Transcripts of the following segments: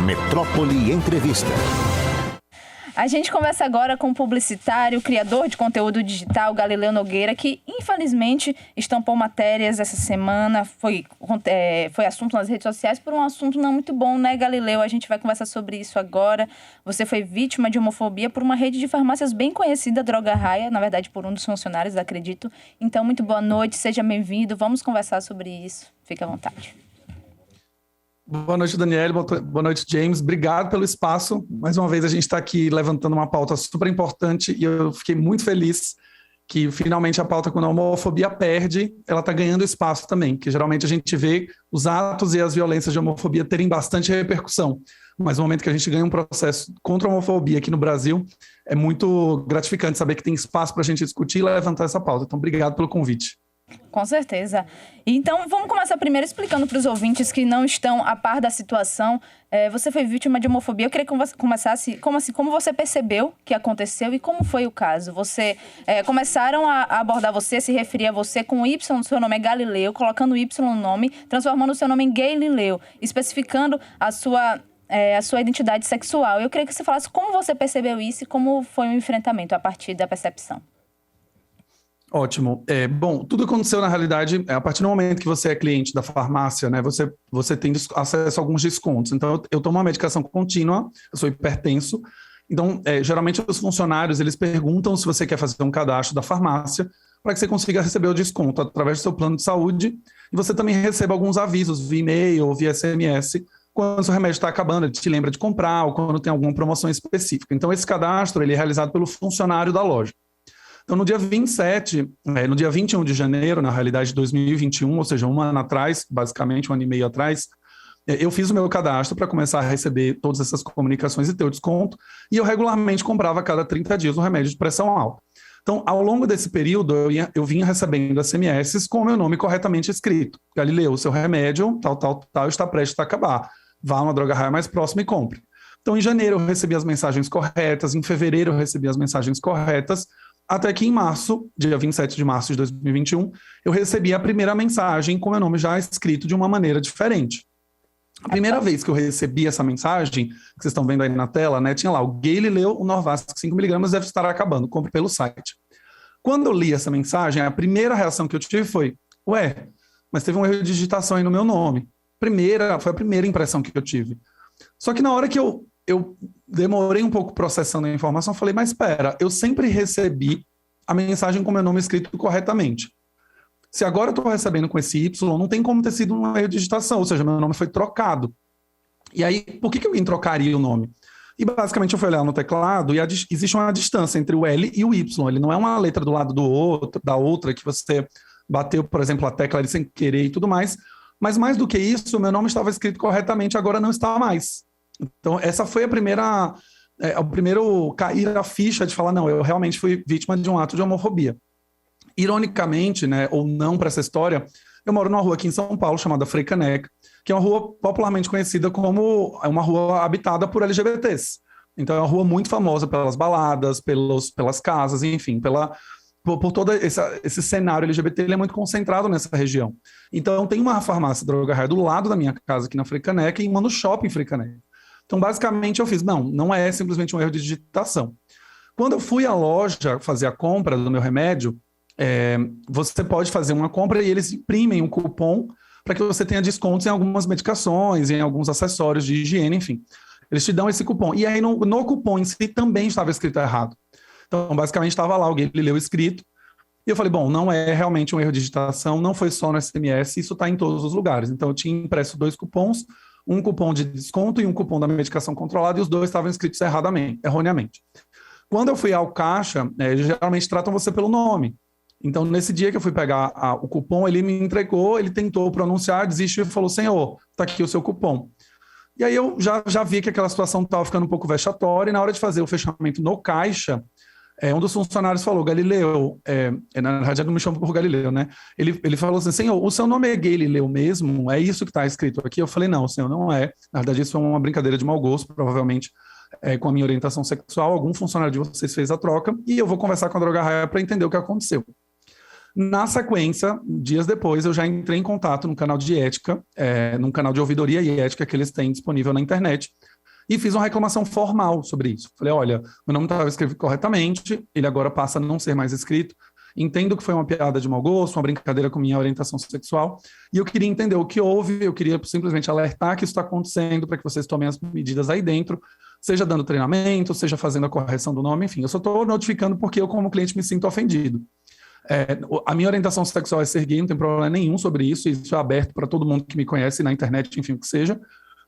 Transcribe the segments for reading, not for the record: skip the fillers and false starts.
Metrópole Entrevista. A gente conversa agora com o publicitário, criador de conteúdo digital, Galileu Nogueira, que infelizmente estampou matérias essa semana, foi assunto nas redes sociais por um assunto não muito bom, né, Galileu? A gente vai conversar sobre isso agora. Você foi vítima de homofobia por uma rede de farmácias bem conhecida, Droga Raia, na verdade por um dos funcionários, acredito. Então, muito boa noite, seja bem-vindo, vamos conversar sobre isso. Fique à vontade. Boa noite, Daniele. Boa noite, James. Obrigado pelo espaço. Mais uma vez, a gente está aqui levantando uma pauta super importante e eu fiquei muito feliz que, finalmente, a pauta, quando a homofobia perde, ela está ganhando espaço também, que geralmente a gente vê os atos e as violências de homofobia terem bastante repercussão. Mas no momento que a gente ganha um processo contra a homofobia aqui no Brasil, é muito gratificante saber que tem espaço para a gente discutir e levantar essa pauta. Então, obrigado pelo convite. Com certeza. Então, vamos começar primeiro explicando para os ouvintes que não estão a par da situação. Você foi vítima de homofobia. Eu queria que você começasse, como você percebeu que aconteceu e como foi o caso? Começaram a abordar você, se referir a você com Y, seu nome é Galileu, colocando Y no nome, transformando o seu nome em Galileu, especificando a sua identidade sexual. Eu queria que você falasse como você percebeu isso e como foi o enfrentamento a partir da percepção. Ótimo. Bom, tudo aconteceu, na realidade, a partir do momento que você é cliente da farmácia, né, você tem acesso a alguns descontos. Então, eu tomo uma medicação contínua, eu sou hipertenso. Então, geralmente, os funcionários, eles perguntam se você quer fazer um cadastro da farmácia para que você consiga receber o desconto através do seu plano de saúde e você também receba alguns avisos via e-mail ou via SMS quando o seu remédio está acabando, ele te lembra de comprar ou quando tem alguma promoção específica. Então, esse cadastro ele é realizado pelo funcionário da loja. Então, no dia 21 de janeiro, na realidade, de 2021, ou seja, um ano atrás, basicamente um ano e meio atrás, eu fiz o meu cadastro para começar a receber todas essas comunicações e ter o desconto, e eu regularmente comprava a cada 30 dias um remédio de pressão alta. Então, ao longo desse período, eu vinha recebendo SMS com o meu nome corretamente escrito. Galileu, o seu remédio, tal, está prestes a acabar. Vá a uma Droga Raia mais próxima e compre. Então, em janeiro, eu recebi as mensagens corretas, em fevereiro, eu recebi as mensagens corretas, até que em março, dia 27 de março de 2021, eu recebi a primeira mensagem com meu nome já escrito de uma maneira diferente. A primeira vez que eu recebi essa mensagem, que vocês estão vendo aí na tela, né, tinha lá, o Galileu, o Norvasc 5mg deve estar acabando, compre pelo site. Quando eu li essa mensagem, a primeira reação que eu tive foi, mas teve um erro de digitação aí no meu nome. Foi a primeira impressão que eu tive. Só que na hora que eu demorei um pouco processando a informação, falei, mas espera, eu sempre recebi a mensagem com meu nome escrito corretamente. Se agora eu estou recebendo com esse Y, não tem como ter sido um erro de digitação, ou seja, meu nome foi trocado. E aí, por que alguém trocaria o nome? E basicamente eu fui olhar no teclado e existe uma distância entre o L e o Y, ele não é uma letra do lado da outra, que você bateu, por exemplo, a tecla ali sem querer e tudo mais, mas mais do que isso, o meu nome estava escrito corretamente, agora não está mais. Então, essa foi o primeiro cair a ficha de falar, não, eu realmente fui vítima de um ato de homofobia. Ironicamente, né, ou não para essa história, eu moro numa rua aqui em São Paulo chamada Frei Caneca, que é uma rua popularmente conhecida como uma rua habitada por LGBTs. Então, é uma rua muito famosa pelas baladas, pelas casas, enfim, por todo esse cenário LGBT, ele é muito concentrado nessa região. Então, tem uma farmácia Droga Raia do lado da minha casa aqui na Frei Caneca e uma no shopping Frei Caneca. Então, basicamente, eu fiz, não é simplesmente um erro de digitação. Quando eu fui à loja fazer a compra do meu remédio, você pode fazer uma compra e eles imprimem um cupom para que você tenha descontos em algumas medicações, em alguns acessórios de higiene, enfim. Eles te dão esse cupom. E aí, no cupom em si, também estava escrito errado. Então, basicamente, estava lá, alguém leu escrito. E eu falei, não é realmente um erro de digitação, não foi só no SMS, isso está em todos os lugares. Então, eu tinha impresso 2 cupons, um cupom de desconto e um cupom da medicação controlada, e os 2 estavam escritos erroneamente. Quando eu fui ao caixa, eles geralmente tratam você pelo nome. Então, nesse dia que eu fui pegar o cupom, ele me entregou, ele tentou pronunciar, desistiu e falou, senhor, está aqui o seu cupom. E aí eu já vi que aquela situação estava ficando um pouco vexatória, e na hora de fazer o fechamento no caixa, um dos funcionários falou, Galileu, na verdade eu não me chamo por Galileu, né? Ele falou assim, senhor, o seu nome é Galileu mesmo? É isso que está escrito aqui? Eu falei, não, senhor, não é. Na verdade, isso foi uma brincadeira de mau gosto, provavelmente com a minha orientação sexual, algum funcionário de vocês fez a troca, e eu vou conversar com a Droga Raia para entender o que aconteceu. Na sequência, dias depois, eu já entrei em contato no canal de ética, num canal de ouvidoria e ética que eles têm disponível na internet, e fiz uma reclamação formal sobre isso. Falei, olha, meu nome estava escrito corretamente, ele agora passa a não ser mais escrito, entendo que foi uma piada de mau gosto, uma brincadeira com minha orientação sexual, e eu queria entender o que houve, eu queria simplesmente alertar que isso está acontecendo para que vocês tomem as medidas aí dentro, seja dando treinamento, seja fazendo a correção do nome, enfim, eu só estou notificando porque eu, como cliente, me sinto ofendido. A minha orientação sexual é ser gay, não tem problema nenhum sobre isso é aberto para todo mundo que me conhece na internet, enfim, o que seja,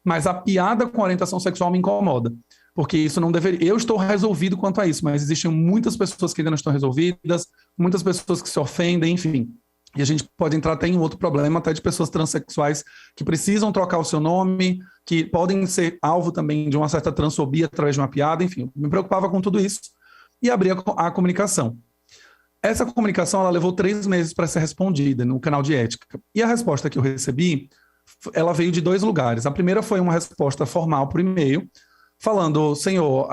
mas a piada com a orientação sexual me incomoda, porque isso não deveria... Eu estou resolvido quanto a isso, mas existem muitas pessoas que ainda não estão resolvidas, muitas pessoas que se ofendem, enfim, e a gente pode entrar até em outro problema, até de pessoas transexuais que precisam trocar o seu nome, que podem ser alvo também de uma certa transfobia através de uma piada, enfim, eu me preocupava com tudo isso e abri a comunicação. Essa comunicação ela levou 3 meses para ser respondida no canal de ética. E a resposta que eu recebi, ela veio de 2 lugares. A primeira foi uma resposta formal por e-mail, falando, senhor,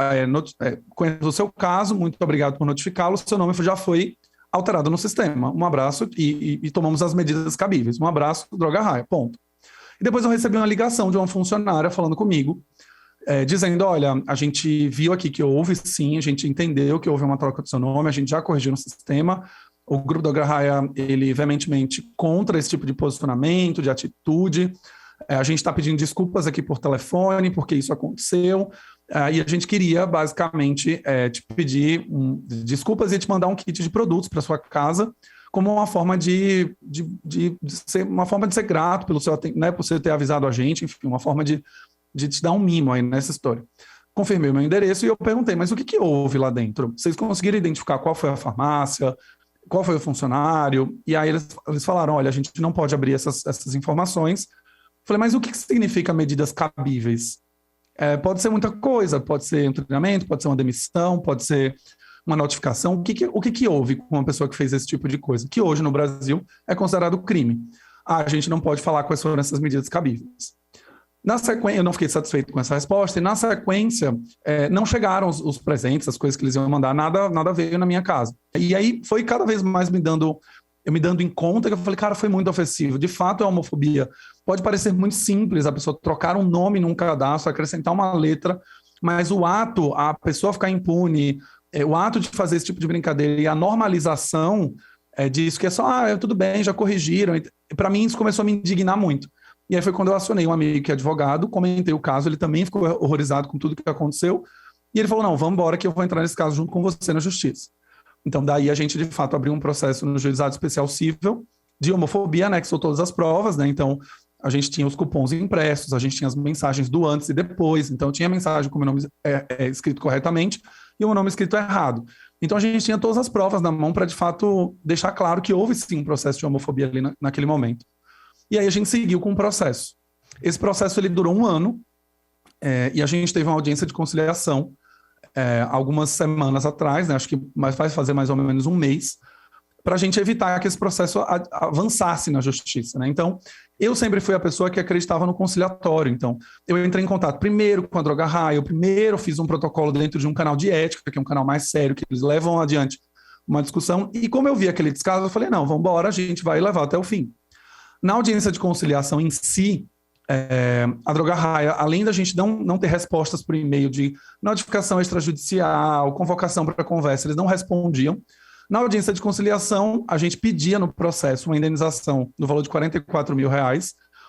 conheço o seu caso, muito obrigado por notificá-lo, seu nome já foi alterado no sistema. Um abraço e tomamos as medidas cabíveis. Um abraço, Droga Raia, ponto. E depois eu recebi uma ligação de uma funcionária falando comigo, dizendo, olha, a gente viu aqui que houve sim, a gente entendeu que houve uma troca do seu nome, a gente já corrigiu no sistema, o grupo da Grahaia, ele veementemente contra esse tipo de posicionamento, de atitude, a gente está pedindo desculpas aqui por telefone, porque isso aconteceu, e a gente queria basicamente te pedir desculpas e te mandar um kit de produtos para sua casa, como uma forma de ser grato pelo seu, né, por você ter avisado a gente, enfim, uma forma de te dar um mimo aí nessa história. Confirmei o meu endereço e eu perguntei, mas o que houve lá dentro? Vocês conseguiram identificar qual foi a farmácia, qual foi o funcionário? E aí eles falaram, olha, a gente não pode abrir essas informações. Falei, mas o que significa medidas cabíveis? Pode ser muita coisa, pode ser um treinamento, pode ser uma demissão, pode ser uma notificação. O que houve com uma pessoa que fez esse tipo de coisa? Que hoje no Brasil é considerado crime. A gente não pode falar quais foram essas medidas cabíveis. Na sequência, eu não fiquei satisfeito com essa resposta, e na sequência, não chegaram os presentes, as coisas que eles iam mandar, nada veio na minha casa. E aí foi cada vez mais me dando em conta, que eu falei, cara, foi muito ofensivo. De fato, é homofobia. Pode parecer muito simples a pessoa trocar um nome num cadastro, acrescentar uma letra, mas o ato, a pessoa ficar impune, o ato de fazer esse tipo de brincadeira e a normalização disso, que é só, tudo bem, já corrigiram. Para mim, isso começou a me indignar muito. E aí foi quando eu acionei um amigo que é advogado, comentei o caso, ele também ficou horrorizado com tudo que aconteceu, e ele falou, não, vamos embora que eu vou entrar nesse caso junto com você na justiça. Então daí a gente de fato abriu um processo no Juizado Especial Cível de homofobia, anexou todas as provas, né, então a gente tinha os cupons impressos, a gente tinha as mensagens do antes e depois, então tinha mensagem com o meu nome escrito corretamente e o meu nome escrito errado. Então a gente tinha todas as provas na mão para de fato deixar claro que houve sim um processo de homofobia ali naquele momento. E aí a gente seguiu com o processo. Esse processo ele durou 1 ano e a gente teve uma audiência de conciliação algumas semanas atrás, né, acho que vai fazer mais ou menos 1 mês, para a gente evitar que esse processo avançasse na justiça, né? Então, eu sempre fui a pessoa que acreditava no conciliatório. Então, eu entrei em contato primeiro com a Droga Raia, eu primeiro fiz um protocolo dentro de um canal de ética, que é um canal mais sério, que eles levam adiante uma discussão, e como eu vi aquele descaso, eu falei, não, vamos embora, a gente vai levar até o fim. Na audiência de conciliação em si, a Droga Raia, além da gente não ter respostas por e-mail de notificação extrajudicial, convocação para conversa, eles não respondiam. Na audiência de conciliação, a gente pedia no processo uma indenização no valor de R$44 mil,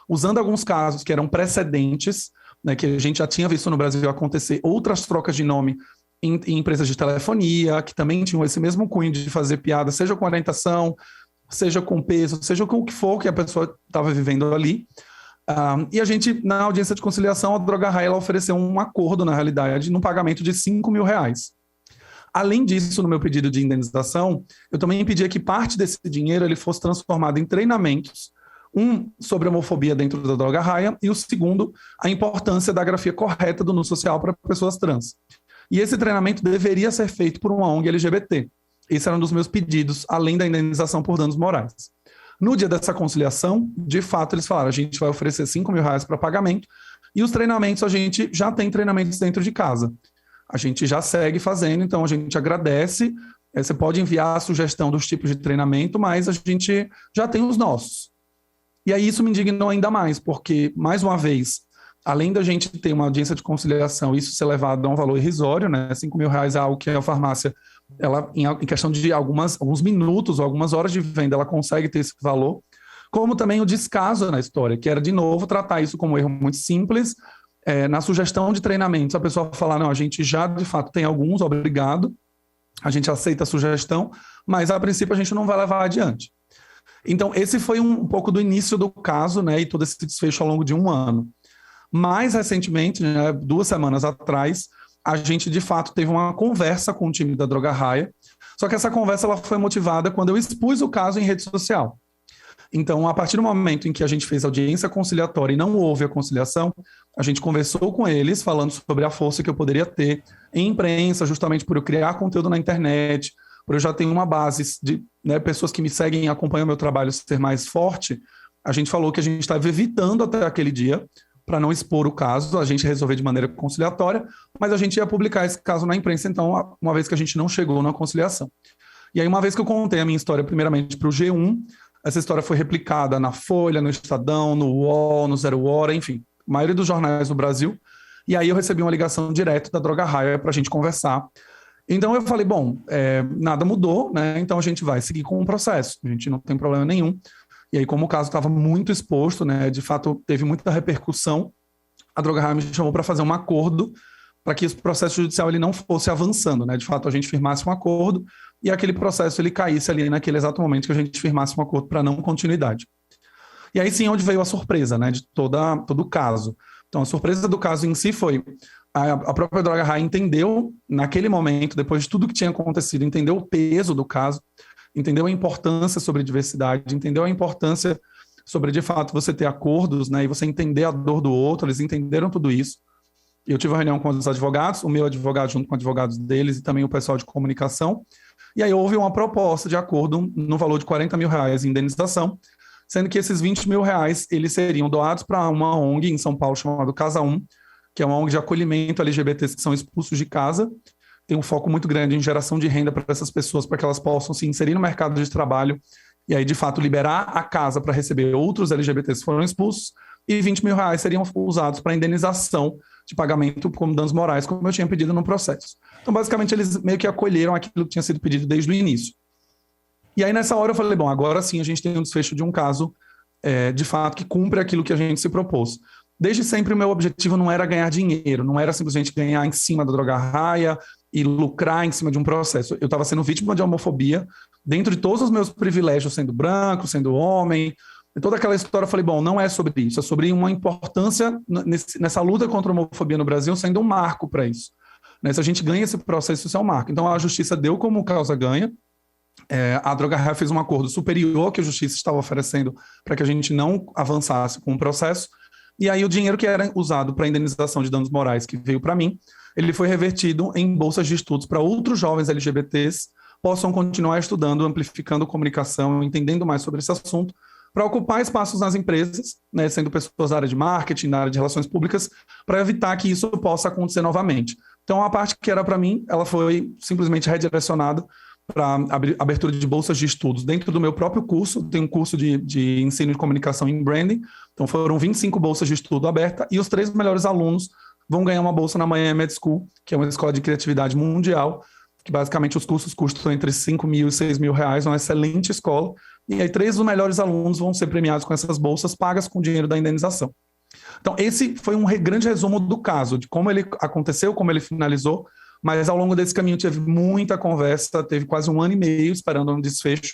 usando alguns casos que eram precedentes, né, que a gente já tinha visto no Brasil acontecer outras trocas de nome em empresas de telefonia, que também tinham esse mesmo cunho de fazer piada, seja com orientação, seja com peso, seja com o que for que a pessoa estava vivendo ali. E a gente, na audiência de conciliação, a Droga Raia ela ofereceu um acordo, na realidade, num pagamento de R$5 mil. Além disso, no meu pedido de indenização, eu também pedia que parte desse dinheiro ele fosse transformado em treinamentos, um sobre a homofobia dentro da Droga Raia e o segundo, a importância da grafia correta do nu social para pessoas trans. E esse treinamento deveria ser feito por uma ONG LGBT. Esse era um dos meus pedidos, além da indenização por danos morais. No dia dessa conciliação, de fato, eles falaram, a gente vai oferecer R$5 mil para pagamento e os treinamentos, a gente já tem treinamentos dentro de casa. A gente já segue fazendo, então a gente agradece. Você pode enviar a sugestão dos tipos de treinamento, mas a gente já tem os nossos. E aí isso me indignou ainda mais, porque, mais uma vez, além da gente ter uma audiência de conciliação, isso ser levado a um valor irrisório, né? R$ 5.000 é algo que a farmácia, ela, em questão de alguns minutos ou algumas horas de venda, ela consegue ter esse valor, como também o descaso na história, que era, de novo, tratar isso como um erro muito simples. Na sugestão de treinamentos, a pessoa falar, não, a gente já, de fato, tem alguns, obrigado, a gente aceita a sugestão, mas, a princípio, a gente não vai levar adiante. Então, esse foi um pouco do início do caso, né, e todo esse desfecho ao longo de um ano. Mais recentemente, né, 2 semanas atrás, a gente, de fato, teve uma conversa com o time da Droga Raia, só que essa conversa ela foi motivada quando eu expus o caso em rede social. Então, a partir do momento em que a gente fez audiência conciliatória e não houve a conciliação, a gente conversou com eles, falando sobre a força que eu poderia ter em imprensa, justamente por eu criar conteúdo na internet, por eu já ter uma base de, né, pessoas que me seguem e acompanham o meu trabalho ser mais forte. A gente falou que a gente estava evitando até aquele dia, para não expor o caso, a gente resolver de maneira conciliatória, mas a gente ia publicar esse caso na imprensa, então, uma vez que a gente não chegou na conciliação. E aí, uma vez que eu contei a minha história, primeiramente para o G1, essa história foi replicada na Folha, no Estadão, no UOL, no Zero Hora, enfim, a maioria dos jornais do Brasil. E aí eu recebi uma ligação direto da Droga Raia para a gente conversar. Então eu falei, bom, nada mudou, né? Então a gente vai seguir com o processo, a gente não tem problema nenhum. E aí, como o caso estava muito exposto, né, de fato teve muita repercussão, a Droga Raia me chamou para fazer um acordo para que esse processo judicial ele não fosse avançando, né? De fato, a gente firmasse um acordo e aquele processo ele caísse ali naquele exato momento que a gente firmasse um acordo para não continuidade. E aí sim, onde veio a surpresa, né, de todo o caso. Então, a surpresa do caso em si foi a própria Droga Raia entendeu, naquele momento, depois de tudo que tinha acontecido, entendeu o peso do caso, entendeu a importância sobre diversidade, entendeu a importância sobre, de fato, você ter acordos, né, e você entender a dor do outro, eles entenderam tudo isso. Eu tive uma reunião com os advogados, o meu advogado junto com advogados deles e também o pessoal de comunicação, e aí houve uma proposta de acordo no valor de R$ 40 mil em indenização, sendo que esses R$ 20 mil eles seriam doados para uma ONG em São Paulo chamada Casa 1, que é uma ONG de acolhimento LGBTs que são expulsos de casa, tem um foco muito grande em geração de renda para essas pessoas, para que elas possam se inserir no mercado de trabalho e aí, de fato, liberar a casa para receber outros LGBTs que foram expulsos, e R$ 20 mil seriam usados para indenização de pagamento como danos morais, como eu tinha pedido no processo. Então, basicamente, eles meio que acolheram aquilo que tinha sido pedido desde o início. E aí, nessa hora, eu falei, bom, agora sim a gente tem um desfecho de um caso, de fato, que cumpre aquilo que a gente se propôs. Desde sempre, o meu objetivo não era ganhar dinheiro, não era simplesmente ganhar em cima da Droga Raia e lucrar em cima de um processo. Eu estava sendo vítima de homofobia, dentro de todos os meus privilégios, sendo branco, sendo homem, e toda aquela história, eu falei, bom, não é sobre isso, é sobre uma importância nessa luta contra a homofobia no Brasil, sendo um marco para isso. Né? Se a gente ganha esse processo, isso é um marco. Então, a justiça deu como causa ganha, a Droga Raia fez um acordo superior que a justiça estava oferecendo para que a gente não avançasse com o processo, e aí o dinheiro que era usado para indenização de danos morais que veio para mim, ele foi revertido em bolsas de estudos para outros jovens LGBTs possam continuar estudando, amplificando comunicação, entendendo mais sobre esse assunto, para ocupar espaços nas empresas, né, sendo pessoas da área de marketing, da área de relações públicas, para evitar que isso possa acontecer novamente. Então, a parte que era para mim, ela foi simplesmente redirecionada para abertura de bolsas de estudos dentro do meu próprio curso. Tem um curso de ensino de comunicação em branding, então foram 25 bolsas de estudo abertas, e os 3 melhores alunos vão ganhar uma bolsa na Miami Med School, que é uma escola de criatividade mundial, que basicamente os cursos custam entre 5 mil e 6 mil reais, uma excelente escola, e aí 3 dos melhores alunos vão ser premiados com essas bolsas pagas com dinheiro da indenização. Então, esse foi um grande resumo do caso, de como ele aconteceu, como ele finalizou, mas ao longo desse caminho teve muita conversa, teve quase 1 ano e meio esperando um desfecho,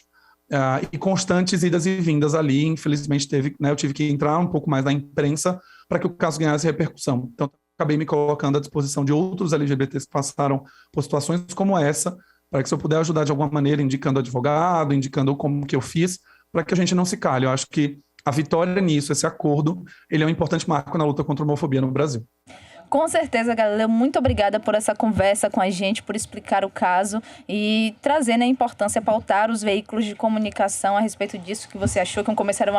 e constantes idas e vindas ali. Infelizmente, eu tive que entrar um pouco mais na imprensa para que o caso ganhasse repercussão. Então, acabei me colocando à disposição de outros LGBTs que passaram por situações como essa, para que, se eu puder ajudar de alguma maneira, indicando advogado, indicando como que eu fiz, para que a gente não se calhe. Eu acho que a vitória nisso, esse acordo, ele é um importante marco na luta contra a homofobia no Brasil. Com certeza, Galileu, muito obrigada por essa conversa com a gente, por explicar o caso e trazer, né, a importância, pautar os veículos de comunicação a respeito disso que você achou, que começaram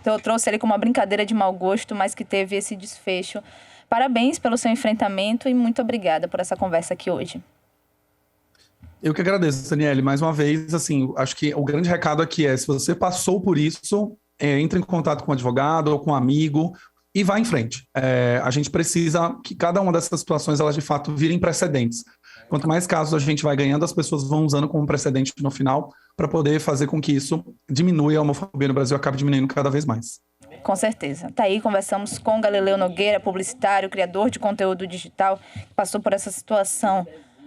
eu trouxe ali como uma brincadeira de mau gosto, mas que teve esse desfecho. Parabéns pelo seu enfrentamento e muito obrigada por essa conversa aqui hoje. Eu que agradeço, Daniele. Mais uma vez, assim, acho que o grande recado aqui é, se você passou por isso, entre em contato com um advogado ou com um amigo, e vá em frente. A gente precisa que cada uma dessas situações, elas de fato virem precedentes. Quanto mais casos a gente vai ganhando, as pessoas vão usando como precedente no final para poder fazer com que isso diminua e a homofobia no Brasil acabe diminuindo cada vez mais. Com certeza. Tá aí, conversamos com Galileu Nogueira, publicitário, criador de conteúdo digital, que passou por essa situação